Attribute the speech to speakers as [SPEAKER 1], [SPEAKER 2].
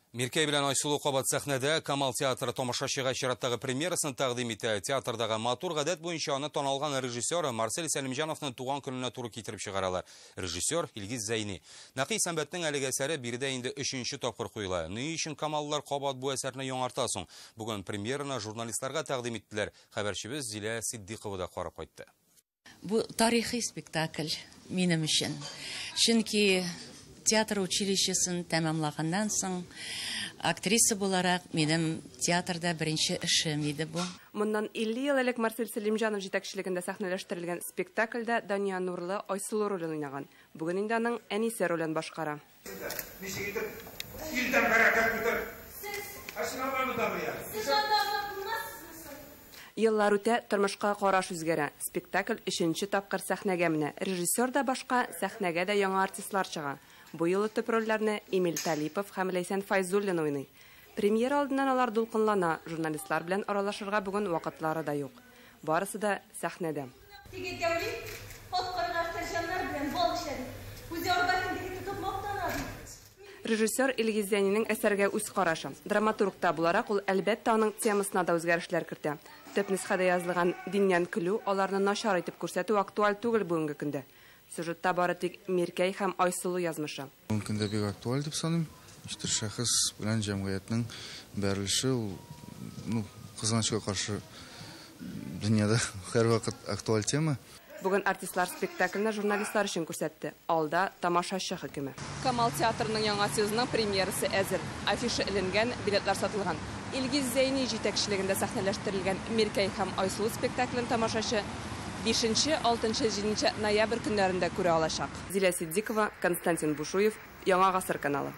[SPEAKER 1] Миркей белән Айсулу кабат сәхнәдә Камал театры тамашачыга чираттагы премьерасын тәкъдим итә. Театрдагы матур гадәт буенча аны таналган режиссер Марсель Сәлимҗановның туган көненә туры китереп чыгаралар. Режиссер Илгиз Зәйни. Нақи Сәмбәтнең әлеге әсәре биредә инде 3нче тапкыр куела. Ни өчен Камаллар кабат бу әсәрне яңарта соң? Бүген премьераны журналистларга тәкъдим иттеләр. Хәбәрчебез Зилә Сиддикова да карап кайтты.
[SPEAKER 2] Бу тарихи спектакль минем өчен. Чөнки театр училищесын тәмамлаганнан соң актриса буларак минем театрда беренче эшем иде бу.
[SPEAKER 3] Моннан 50 ел элек Марсель Сәлимҗанов җитәкчелегендә сәхнәләштерелгән спектакльдә Дания Нурлы Айсулу ролен уйнаган. Бүген инде аның әнисе ролен башкара. Еллар үтә, тормышка караш үзгәрә. Спектакль 3нче тапкыр сәхнәгә менә. Режиссер да башка, сәхнәгә дә яңа артистлар чыга. Бу юлы төп рольләрне Эмиль Талипов һәм Ләйсән Файзуллин уйный. Премьера алдыннан алар дулкынлана, журналистлар белән аралашырга бүген вакытлары да юк. Барысы да сәхнәдә. Режиссер Илгиз Зәйнинең әсәргә үз карашы. Драматургта буларак ул әлбәттә аның темасына да үзгәрешләр кертә. Төп нөсхәдә язылган диннән көлү аларны начар итеп күрсәтү актуаль түгел бүгенге көндә. Сюжетта бары тик Миркәй һәм Айсулу язмышы.
[SPEAKER 4] Бүгенге көндә бик актуаль дип саныйм. Иштер шәхес белән җәмгыятьнең бәрелеше кызганычка каршы дөньяда һәрвакыт актуаль тема.
[SPEAKER 3] Бүген артистлар спектакльне журналистлар өчен күрсәтте. Алда тамашачы хөкеме. Камал театрының яңа сезонының премьерасы әзер. Афиша эленгән, билетлар сатылган. Илгиз Зәйни җитәкчелегендә сәхнәләштерелгән Миркәй һәм Айсулу спектаклен тамашачы 5-6, 7 ноябрь көннәрендә күрә алачак. Зилә Сиддикова, Константин Бушуев, Яңа гасыр каналы.